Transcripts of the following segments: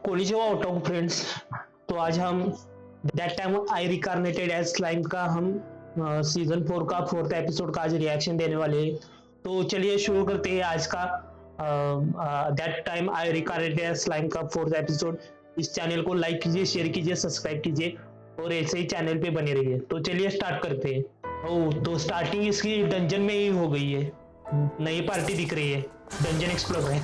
Konnichiwa otaku friends. तो आज हम that time I reincarnated as slime का हम सीजन 4 का 4th एपिसोड का आज रिएक्शन देने वाले हैं। तो चलिए शुरू करते हैं आज का that time I reincarnated as slime का 4th एपिसोड। इस चैनल को लाइक कीजिए, शेयर कीजिए, सब्सक्राइब कीजिए और ऐसे ही चैनल पे बने रहिए। तो चलिए स्टार्ट करते हैं। ओह, तो स्टार्टिंग इसकी डंजन में ही हो गई है। नई पार्टी दिख रही है, डंजन एक्सप्लोर है।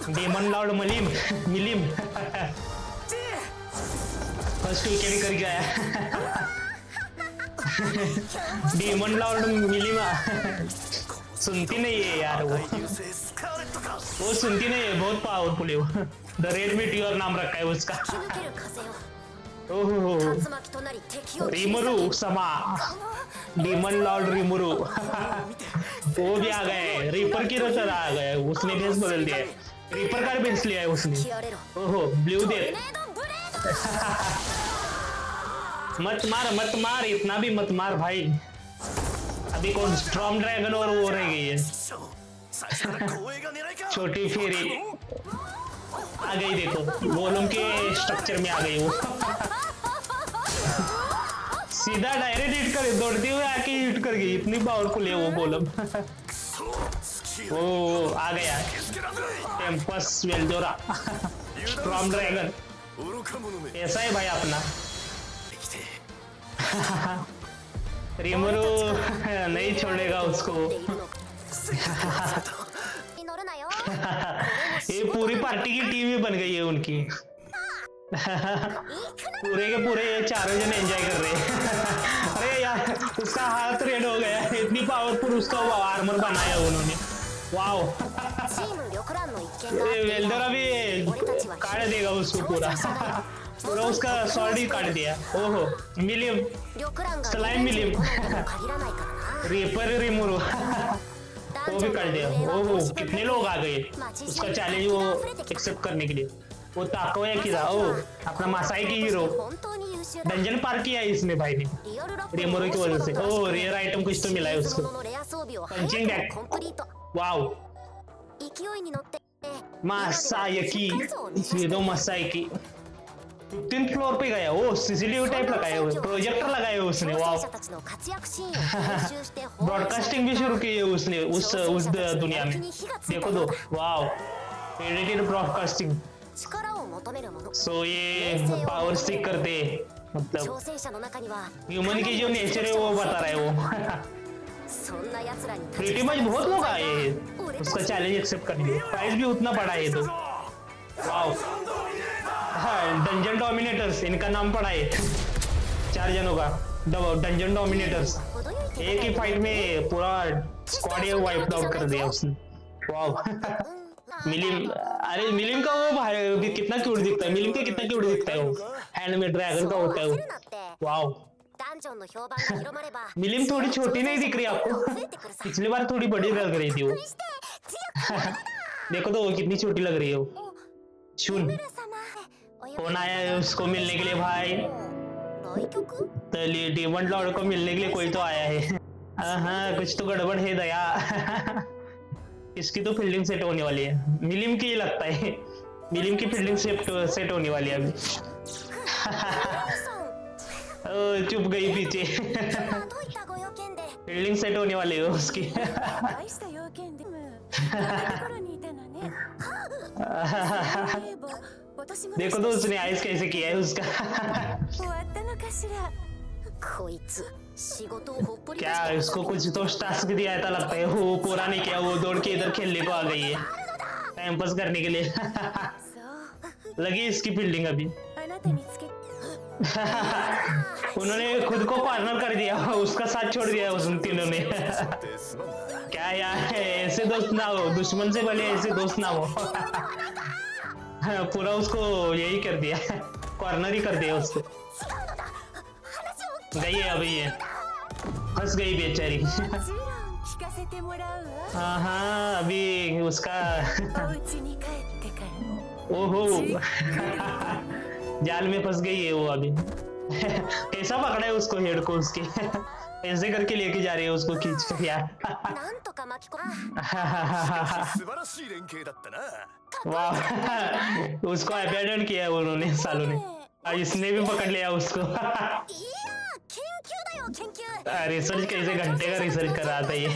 डेमन लॉर्ड मिलिम फर्स्ट विकेट कर गया। डेमन लॉर्ड मिलिम सुनती नहीं है यार, वो सुनती नहीं है, बहुत पावरफुल है वो। द रेड मीटियोर नाम रखा है उसका। ओहो, रिमुरु समा, डेमन लॉर्ड रिमुरु। वो भी आ गए, रिपर की तरह आ गए, उसने भेस बदल दिया है। रिपर का भेस लिया है उसने। ओहो, ब्लू डेथ। मत मार, इतना भी मत मार भाई। अभी कौन स्ट्रॉम ड्रैगन और वो रह गई है। छोटी फेरी आ गई, देखो वॉल्यूम के स्ट्रक्चर में आ गई वो। सीधा डायरेक्ट हिट कर, दौड़ते हुए आके हिट कर गई, इतनी पावरफुल है वो वॉल्यूम। ओ आ गया टेम्पस वेल्डोरा, स्ट्रॉम ड्रैगन। ऐसा है भाई अपना। रिमुरु नहीं छोड़ेगा उसको। ये पूरी पार्टी की टीम ही बन गई है उनकी। पूरे के पूरे ये चारों जने एंजॉय कर रहे हैं। अरे यार, उसका हाथ रेड हो गया, इतनी पावरफुल उसका वो आर्मर बनाया उन्होंने। वाओ, वेल्डर अभी काट देगा उसको पूरा उसका स्वॉर्ड ही काट दिया। ओहो, मिलियम स्लाइम मिलियम। रिपर रिमुरु वो भी कर दिया। ओहो, कितने लोग आ गए उसका चैलेंज वो एक्सेप्ट करने के लिए। वो ताकोया की था, ओ अपना मासाई की हीरो। डंजन पार किया है इसने भाई ने रिमुरु की वजह से। ओ रेयर आइटम कुछ तो मिला है उसको, पंचिंग बैग। वाओ, मासायकी, ये दो मासायकी 15th फ्लोर पे गया। वो सीसीटीवी टाइप लगाया हुआ, प्रोजेक्टर लगाया हुआ उसने। वाओ, ब्रॉडकास्टिंग भी शुरू की है उसने उस दुनिया में, देखो तो। Wow, edited broadcasting. सो ये पावर सीख करते, मतलब ह्यूमन की जो नेचर है वो बता रहा है वो। प्रीटी मच बहुत लोग आए हैं उसका चैलेंज एक्सेप्ट करने के लिए। प्राइस भी उतना बड़ा है तो। वाओ, हाँ, डंजन डोमिनेटर्स इनका नाम पड़ा है, 4 जनों का डंजन डोमिनेटर्स। एक ही फाइट में पूरा स्क्वाड ये वाइप आउट कर दिया उसने। वाओ। मिलिम, अरे मिलिम का वो भाई कितना क्यूट दिखता है। मिलिम का कितना क्यूट दिखता है वो, हैंड में ड्रैगन का होता है वो। वाओ, मिलिम थोड़ी छोटी नहीं दिख रही आपको? पिछली बार थोड़ी बड़ी लग रही थी वो। देखो तो वो कितनी छोटी लग रही है वो। शुन कौन आया है उसको मिलने के लिए भाई? तो डेमन लॉर्ड को मिलने के लिए कोई तो आया है। हाँ, कुछ तो गड़बड़ है दया। इसकी तो फील्डिंग सेट होने वाली है, मिलिम की लगता है। मिलिम की फील्डिंग सेट होने वाली है अभी। चुप गई पीछे। फील्डिंग सेट होने वाली है उसकी। देखो तो उसने आइस कैसे किया है उसका। क्या इसको कुछ तो टास्क दिया था लगता है, वो पूरा नहीं किया। वो दौड़ के इधर खेलने को आ गई है टाइम पास करने के लिए। लगी इसकी फील्डिंग अभी। उन्होंने खुद को पार्टनर कर दिया, उसका साथ छोड़ दिया उन तीनों ने। क्या यार, ऐसे दोस्त ना हो, दुश्मन से भले ऐसे दोस्त ना हो। पूरा उसको यही कर दिया, कॉर्नर ही कर दिया उसको। गई है अभी, ये फंस गई बेचारी। हाँ, अभी उसका ओहो जाल में फंस गई है वो अभी। कैसा पकड़ा है उसको, हेड को उसके ऐसे करके लेके जा रही है उसको खींच कर यार। वाह उसको अबैंडन किया है उन्होंने सालों ने, और इसने भी पकड़ लिया उसको। रिसर्च कैसे, घंटे का रिसर्च कर रहा था ये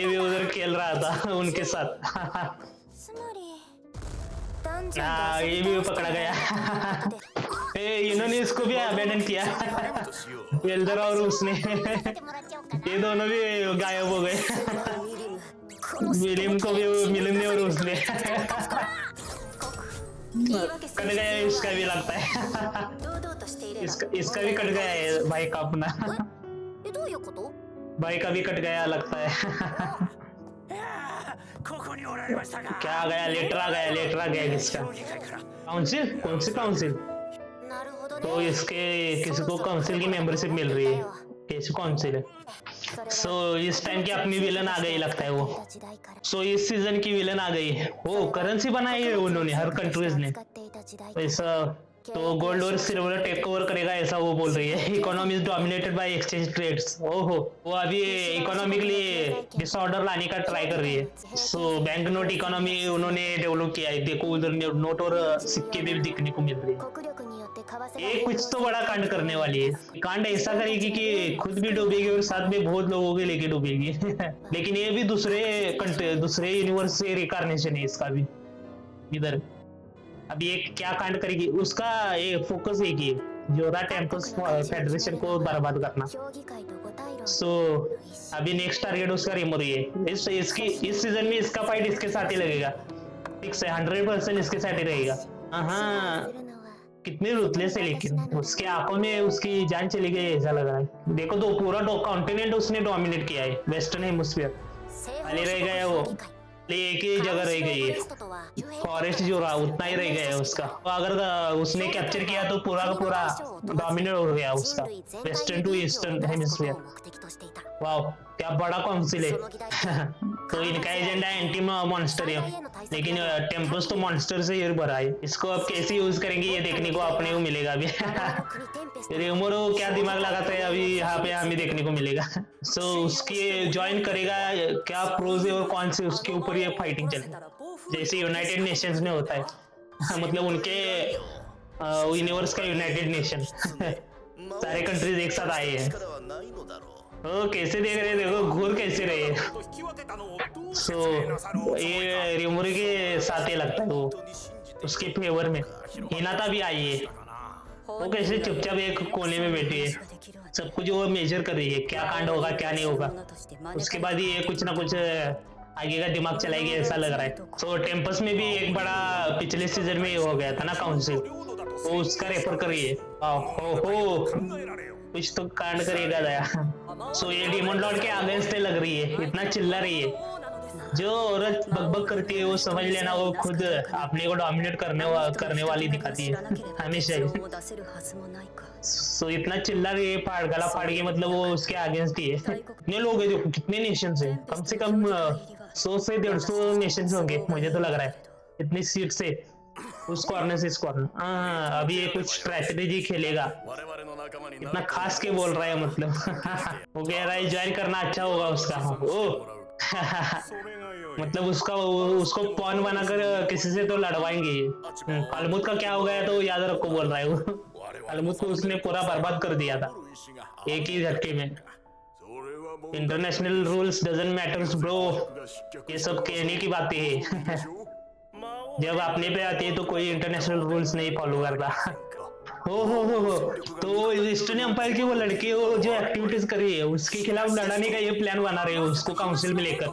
भी उधर खेल रहा था उनके साथ। हाँ ये भी पकड़ा गया। इन्होंने इसको भी अबैंडन किया, एल्डर और उसने। ये दोनों भी गायब हो गए, विलियम को भी मिलने और उसने कट गया। इसका भी लगता है इसका भी कट गया है भाई का, अपना भाई का भी कट गया लगता है। क्या आ गया, लेटर आ गया, लेटर आ गया किसका, काउंसिल, कौन सी काउंसिल? तो इसके किसी को काउंसिल की मेंबरशिप मिल रही है, कैसी काउंसिल है? सो इस टाइम की अपनी विलन आ गई लगता है वो। सो इस सीजन की विलन आ गई है वो, करेंसी बनाई है उन्होंने हर कंट्रीज ने ऐसा। तो गोल्ड और सिल्वर टेक ओवर करेगा ऐसा वो बोल रही है। Economy is dominated by exchange trades. ओहो वो अभी इकोनॉमिकली डिसऑर्डर लाने का ट्राई कर रही है। सो बैंक नोट इकोनॉमी उन्होंने डेवलप किया है। देखो उधर नोट और सिक्के भी दिखने को मिल रही है। ये कुछ तो बड़ा कांड करने वाली है। कांड ऐसा करेगी कि खुद भी डूबेगी और साथ में बहुत लोगों के लेके डूबेगी। लेकिन ये भी दूसरे यूनिवर्स से रिकारनेशन है इसका भी इधर। अब ये क्या कांड करेगी, उसका ये फोकस है कि जोरा टेम्पस फेडरेशन को बर्बाद करना। सो अभी नेक्स्ट टारगेट उसका रिमोरी है। इस सीजन में इसका फाइट इसके साथ ही लगेगा, फिक्स है, 100% इसके साथ ही रहेगा। हाँ कितनी रुतलेस है, लेकिन उसके आंखों में उसकी जान चली गई ऐसा लग रहा है। देखो तो पूरा कॉन्टिनेंट उसने डोमिनेट किया है, वेस्टर्न हेमिस्फीयर खाली रह गया है वो, एक ही जगह रह गई है, फॉरेस्ट जो रहा उतना ही रह गया है उसका। तो अगर उसने कैप्चर किया तो पूरा का पूरा डोमिनेट हो गया उसका वेस्टर्न टू ईस्टर्न हेमिस्फीयर। वाह क्या बड़ा काउंसिल है। तो इनका एजेंडा एंटी मॉन्स्टर है, लेकिन टेम्पस तो मॉन्स्टर से ही भरा है। इसको अब कैसे यूज करेंगे ये देखने को अपने को मिलेगा अभी। रेमोरो क्या दिमाग लगाता है अभी यहाँ पे हमें देखने को मिलेगा। सो उसके ज्वाइन करेगा, क्या प्रोज है और कौन से उसके ऊपर ये फाइटिंग चलेगा, जैसे यूनाइटेड नेशंस में होता है। मतलब उनके यूनिवर्स का यूनाइटेड नेशन सारे कंट्रीज एक साथ आए हैं। ओ कैसे देख रहे, देखो घूर कैसे रहे। सो ये रिमोरी के साथ ही लगता है वो उसके फेवर में। हिनाता भी आई है, वो कैसे चुपचाप एक कोने में बैठी है, सब कुछ वो मेजर कर रही है क्या कांड होगा क्या नहीं होगा। उसके बाद ये कुछ ना कुछ आगे का दिमाग चलाएगी ऐसा लग रहा है। सो टेम्पस में भी एक बड़ा पिछले सीजन में हो गया था ना काउंसिल, वो उसका रेफर कर रही है। हो कुछ तो कांड करेगा दया। सो ये डीमन लॉर्ड के अगेंस्ट लग रही है, इतना चिल्ला रही है। जो औरत बकबक करती है वो समझ लेना वो खुद अपने को डोमिनेट करने वाली दिखाती है हमेशा ही। सो इतना चिल्ला रही है, गला फाड़ के, मतलब वो उसके अगेंस्ट ही है। कितने लोग हैं, देखो कितने नेशन है, कम से कम 100 से 150 नेशन होंगे मुझे तो लग रहा है, इतनी सीट से उस कॉर्नर से इस कॉर्नर। अभी ये कुछ स्ट्रेटेजी खेलेगा, इतना खास के बोल रहा है मतलब। वो कह रहा है ज्वाइन करना अच्छा होगा उसका। ओ मतलब उसको पॉन बनाकर किसी से तो लड़वाएंगे। अलमुद का क्या हो गया तो याद रखो बोल रहा है वो। अलमुद को उसने पूरा बर्बाद कर दिया था एक ही झटके में। International rules doesn't matters bro, ये सब कहने की बातें हैं। जब अपने पे आती है तो कोई इंटरनेशनल रूल्स नहीं फॉलो करता। हो तो ईस्टर्न एम्पायर की वो लड़की वो जो एक्टिविटीज कर रही है उसके खिलाफ लड़ने का ये प्लान बना रहे हो उसको काउंसिल में लेकर।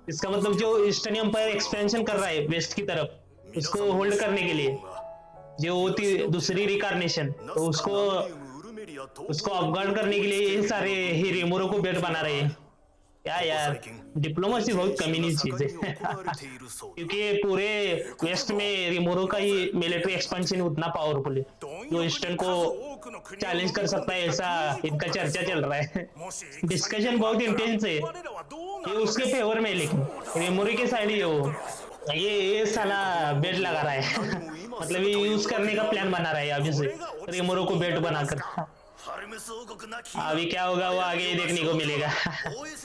इसका मतलब जो ईस्टर्न एम्पायर एक्सपेंशन कर रहा है वेस्ट की तरफ, उसको होल्ड करने के लिए जो होती दूसरी रिकारनेशन, तो उसको अफगान करने के लिए ये सारे ही रिमोरो को बेट बना रहे हैं। क्या यार डिप्लोमेसी बहुत कमीनी चीज है। क्योंकि पूरे वेस्ट में रिमोरो का ही मिलिट्री एक्सपेंशन उतना पावरफुल है जो ईस्टर्न को चैलेंज कर सकता है, ऐसा इनका चर्चा चल रहा है। डिस्कशन बहुत इंटेंस है, ये उसके फेवर में, लेकिन रिमोरो के साइड ही है वो। ये साला बेट लगा रहा है मतलब ये यूज करने का प्लान बना रहा है अभी से रिमोरो को बेट बनाकर। अभी क्या होगा वो आगे देखने को मिलेगा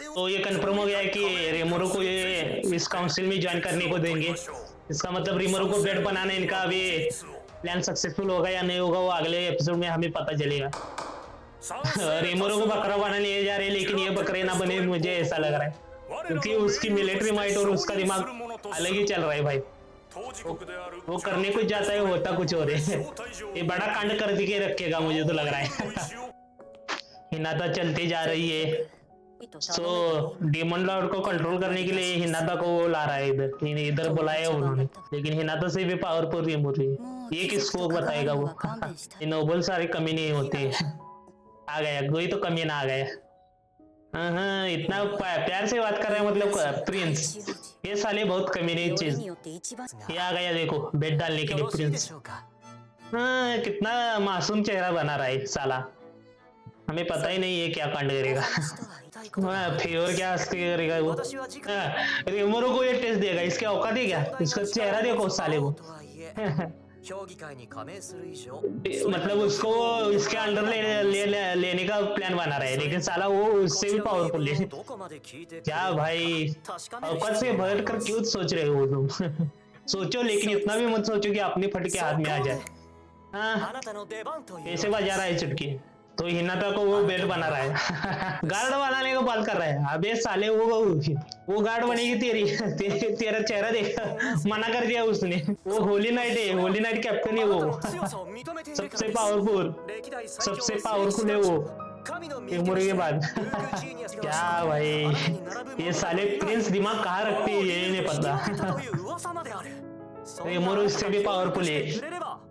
तो ये कंफर्म हो गया है कि रिमोरो को ये इस काउंसिल में ज्वाइन करने को देंगे। इसका मतलब रिमोरो को बेट बनाना इनका अभी प्लान सक्सेसफुल होगा या नहीं होगा वो अगले एपिसोड में हमें पता चलेगा। रिमोरो को बकरा बनाने ले जा रहे हैं लेकिन ये बकरे ना बने मुझे ऐसा लग रहा है क्योंकि उसकी मिलिट्री माइट और उसका दिमाग अलग ही चल रहा है भाई। वो करने कुछ जाता है होता कुछ और है। ये बड़ा कांड कर के रखेगा मुझे तो लग रहा है। हिनाता चलती जा रही है सो डेमन लॉर्ड को कंट्रोल करने के लिए हिनाता को वो ला रहा है इधर बुलाया उन्होंने लेकिन हिनाता से भी पावरफुल रिमोट है। ये किसको बताएगा वो नोबल सारी कमी नहीं होती। आ गया कोई तो कमी ना आ गया। हाँ इतना प्यार से बात कर रहे हैं मतलब प्रिंस। ये साले बहुत कमी नहीं चीज। ये आ गया देखो बेट डालने के लिए प्रिंस। हाँ कितना मासूम चेहरा बना रहा है साला। हमें पता ही नहीं है क्या कांड करेगा। फेवर क्या हस्ती करेगा वो। रिमोरो को ये टेस्ट देगा इसके औकात है क्या। इसका चेहरा देखो साले को मतलब उसको इसके अंडर लेने का प्लान बना रहा है लेकिन साला वो उससे भी पावरफुल है। क्या भाई औकात से भर कर क्यों सोच रहे हो तुम। सोचो लेकिन इतना भी मत सोचो कि अपने फट के हाथ में आ जाए। हाँ ऐसे बजा रहा है चुटकी तो हिनाता को वो बेल्ट बना रहा है। गार्ड बनाने को बात कर रहा है। अबे साले वो गार्ड बनेगी तेरा चेहरा देख मना कर दिया उसने। वो होली नाइट है होली नाइट कैप्टन है वो सबसे पावरफुल है वो मुर्गे के बाद। क्या भाई ये साले प्रिंस दिमाग कहाँ रखते हैं ये नहीं पता। रिमोरो इससे भी पावरफुल है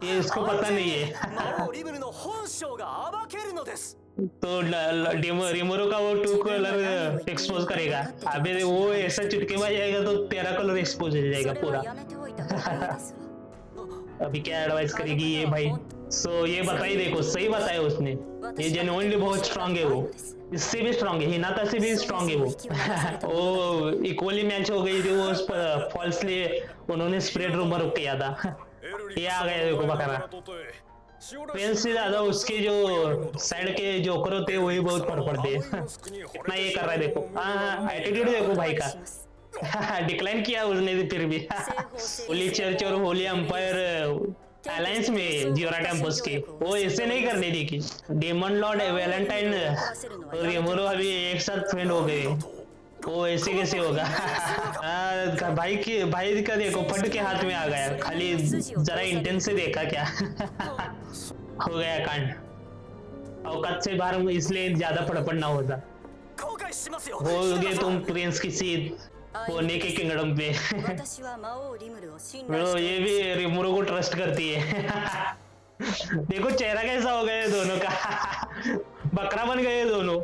ये इसको पता नहीं है। तो रिमोरो का वो 2 कलर एक्सपोज करेगा। अबे वो ऐसा चुटके में जाएगा तो 13 कलर एक्सपोज हो जाएगा पूरा। अभी क्या एडवाइस करेगी ये भाई। सो ये बताई देखो सही बताया उसने। ये जेन्युइनली बहुत स्ट्रांग है वो इससे भी स्ट्रांग है हिनाता से भी स्ट्रांग है वो इक्वली मैच हो गई थी वो फॉल्सली उन्होंने स्प्रेड रूमर किया था। ये आ गया देखो बकरा। प्रिंस से ज्यादा उसके जो साइड के जोकर होते वही बहुत फर्क पड़ते हैं। कितना ये कर रहा है देखो। हाँ एटीट्यूड देखो भाई का। डिक्लाइन किया उसने फिर भी। होली चर्च और होली एम्पायर अलायंस में जियोरा टेम्पल्स की वो ऐसे नहीं करने दी कि डेमन लॉर्ड वैलेंटाइन और रिमोरो अभी एक साथ फ्रेंड हो गए वो ऐसे कैसे होगा। भाई का देखो फट के हाथ में आ गया खाली जरा इंटेंस से देखा क्या। हो गया कांड औकात से बाहर इसलिए ज्यादा फड़फड़ ना होता। हो गए तुम प्रिंस किसी होने के किंगडम पे। ब्रो ये भी रिमोरो को ट्रस्ट करती है। देखो चेहरा कैसा हो गया दोनों का। बकरा बन गए दोनों।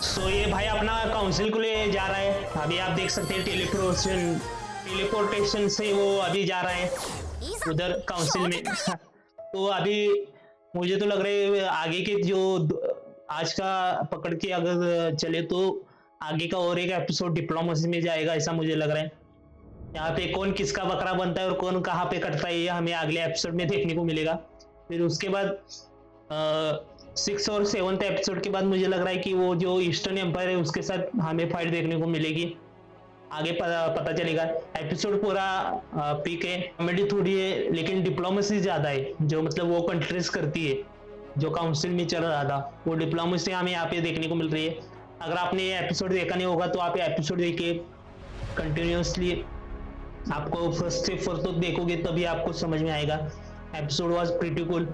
सो ये भाई अपना काउंसिल को ले जा रहा है। अभी आप देख सकते हैं टेलीपोर्टेशन से वो अभी जा रहा है उधर काउंसिल में। तो अभी मुझे तो लग रहा है आगे के जो आज का पकड़ के अगर चले तो आगे का और एक एपिसोड डिप्लोमेसी में जाएगा ऐसा मुझे लग रहा है। यहाँ पे कौन किसका बकरा बनता है और कौन कहाँ पे कटता है ये हमें अगले एपिसोड में देखने को मिलेगा। फिर उसके बाद 6 और 7th एपिसोड के बाद मुझे लग रहा है कि वो जो ईस्टर्न एम्पायर है उसके साथ हमें फाइट देखने को मिलेगी। आगे पता चलेगा। एपिसोड पूरा पीक है कॉमेडी थोड़ी है लेकिन डिप्लोमेसी ज्यादा है जो मतलब वो कंट्रीज करती है जो काउंसिल में चल रहा था वो डिप्लोमेसी हमें यहाँ पे देखने को मिल रही है। अगर आपने ये एपिसोड देखा नहीं होगा तो आप ये एपिसोड देखिए कंटिन्यूसली। आपको फर्स्ट से फोर्थ तक देखोगे तभी आपको समझ में आएगा। Episode was pretty cool.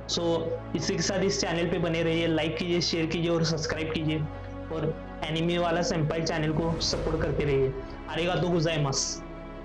So इसी के साथ इस चैनल पे बने रहिए लाइक कीजिए शेयर कीजिए और सब्सक्राइब कीजिए और एनिमे वाला सेंपाई चैनल को सपोर्ट करते रहिए। आरिगातो गोजाइमासु।